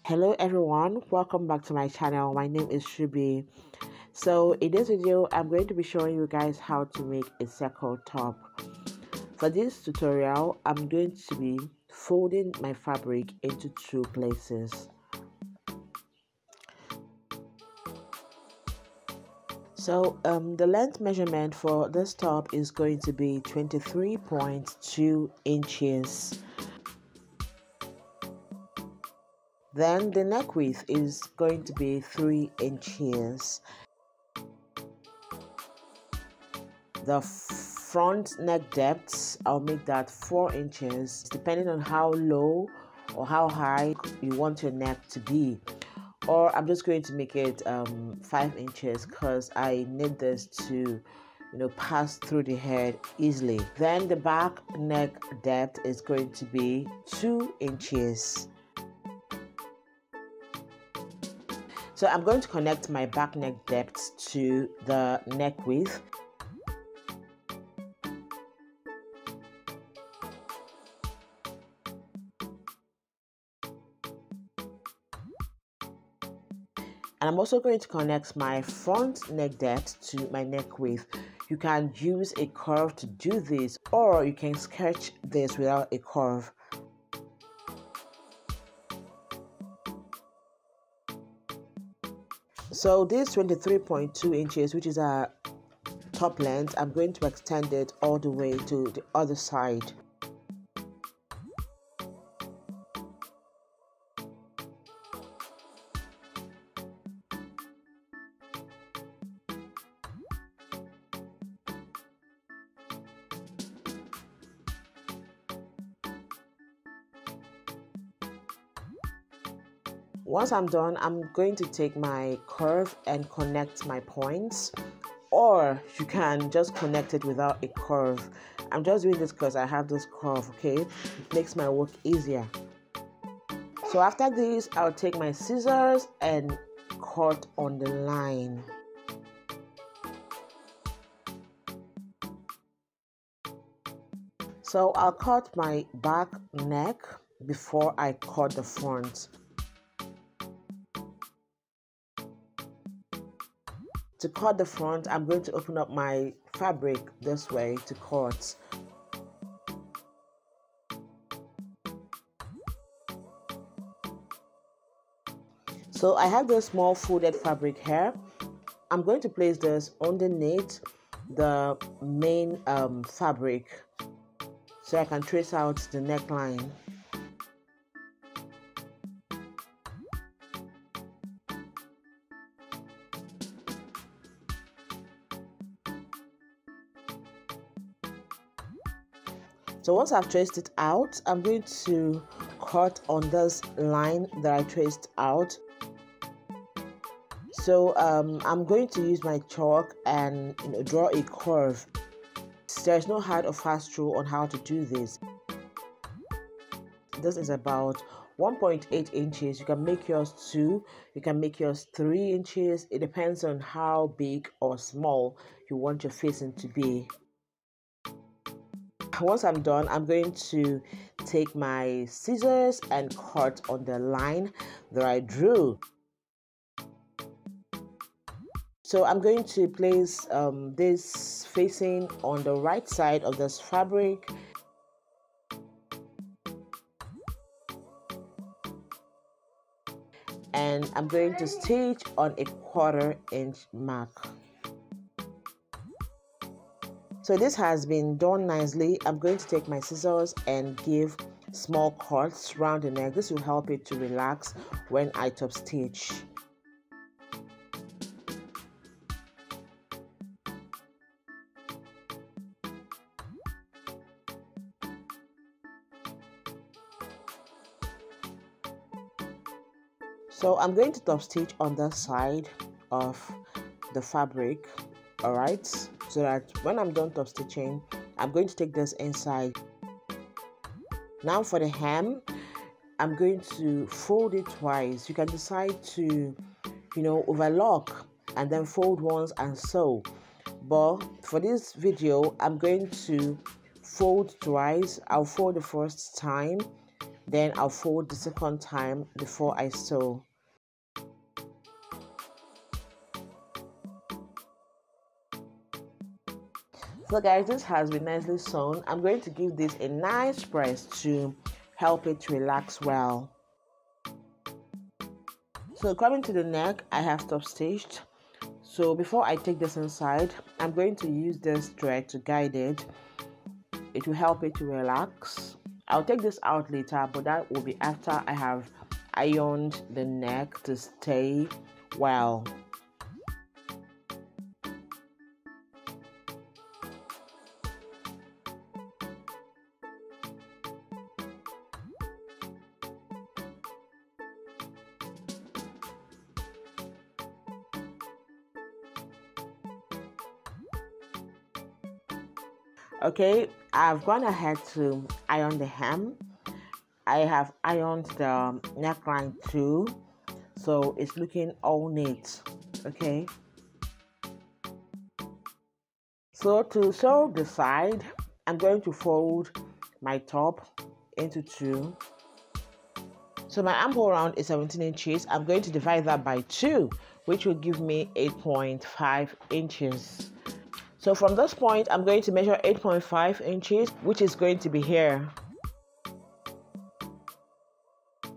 Hello everyone, welcome back to my channel. My name is Shubi. So in this video I'm going to be showing you guys how to make a circle top. For this tutorial I'm going to be folding my fabric into two places. So the length measurement for this top is going to be 23.2 inches. Then the neck width is going to be 3 inches. The front neck depth, I'll make that 4 inches, depending on how low or how high you want your neck to be. Or I'm just going to make it 5 inches because I need this to pass through the head easily. Then the back neck depth is going to be 2 inches. So I'm going to connect my back neck depth to the neck width. And I'm also going to connect my front neck depth to my neck width. You can use a curve to do this, or you can sketch this without a curve. So this 23.2 inches, which is our top length, I'm going to extend it all the way to the other side. Once I'm done, I'm going to take my curve and connect my points, or you can just connect it without a curve. I'm just doing this because I have this curve, okay? It makes my work easier. So after this, I'll take my scissors and cut on the line. So I'll cut my back neck before I cut the front. To cut the front, I'm going to open up my fabric this way to cut. So I have this small folded fabric here. I'm going to place this underneath the main fabric so I can trace out the neckline. So once I've traced it out, I'm going to cut on this line that I traced out. So I'm going to use my chalk and draw a curve. There's no hard or fast rule on how to do this. This is about 1.8 inches. You can make yours 2, you can make yours 3 inches. It depends on how big or small you want your facing to be. Once I'm done, I'm going to take my scissors and cut on the line that I drew. So I'm going to place this facing on the right side of this fabric. And I'm going to stitch on a 1/4 inch mark. So this has been done nicely. I'm going to take my scissors and give small cuts around the neck. This will help it to relax when I top stitch. So I'm going to top stitch on the side of the fabric, alright, so that when I'm done top stitching, I'm going to take this inside. Now for the hem, I'm going to fold it twice. You can decide to overlock and then fold once and sew, but for this video I'm going to fold twice. I'll fold the first time Then I'll fold the second time before I sew. So guys, this has been nicely sewn. I'm going to give this a nice press to help it relax well. So coming to the neck, I have stop stitched. So before I take this inside, I'm going to use this thread to guide it. It will help it to relax. I'll take this out later, but that will be after I have ironed the neck to stay well. Okay, I've gone ahead to iron the hem. I have ironed the neckline too, so it's looking all neat. Okay, so to sew the side, I'm going to fold my top into two. So my armhole round is 17 inches. I'm going to divide that by 2, which will give me 8.5 inches. So from this point, I'm going to measure 8.5 inches, which is going to be here.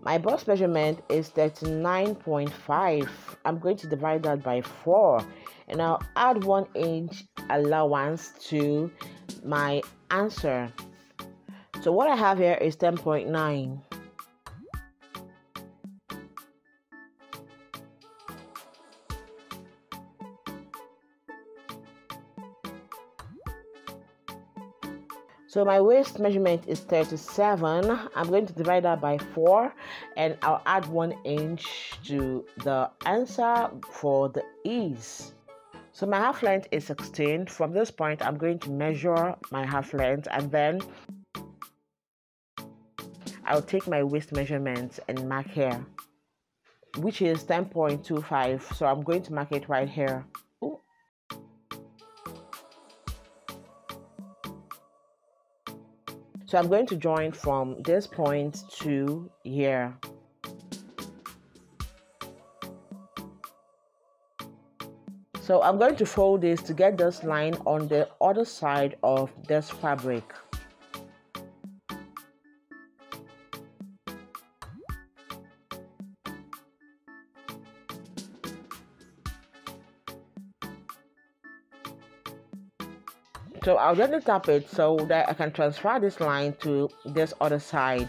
My bust measurement is 39.5. I'm going to divide that by 4, and I'll add 1 inch allowance to my answer. So what I have here is 10.9. So my waist measurement is 37. I'm going to divide that by 4, and I'll add 1 inch to the answer for the ease. So my half length is 16. From this point, I'm going to measure my half length, and then I'll take my waist measurement and mark here, which is 10.25. So I'm going to mark it right here. Ooh. So I'm going to join from this point to here. So I'm going to fold this to get this line on the other side of this fabric. So I'll gently tap it so that I can transfer this line to this other side.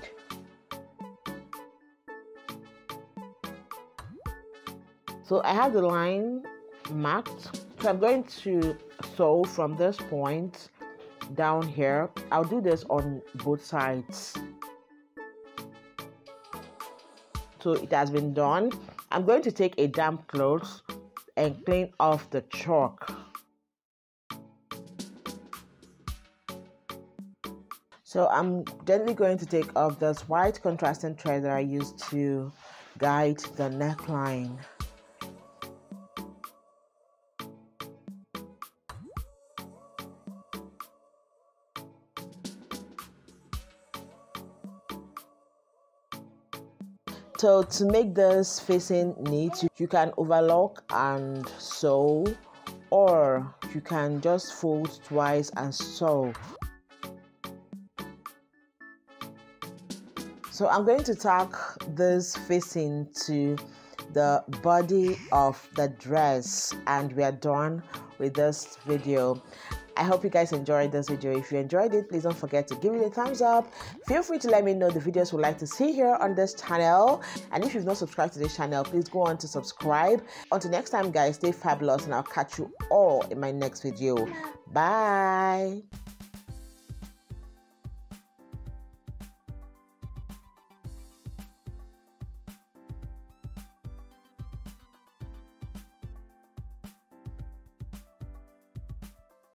So I have the line marked. So I'm going to sew from this point down here. I'll do this on both sides. So it has been done. I'm going to take a damp cloth and clean off the chalk. So I'm gently going to take off this white contrasting thread that I used to guide the neckline. So to make this facing neat, you can overlock and sew, or you can just fold twice and sew. So I'm going to tack this facing to the body of the dress, and we are done with this video. I hope you guys enjoyed this video. If you enjoyed it, please don't forget to give it a thumbs up. Feel free to let me know the videos you'd like to see here on this channel. And if you've not subscribed to this channel, please go on to subscribe. Until next time, guys, stay fabulous, and I'll catch you all in my next video. Bye.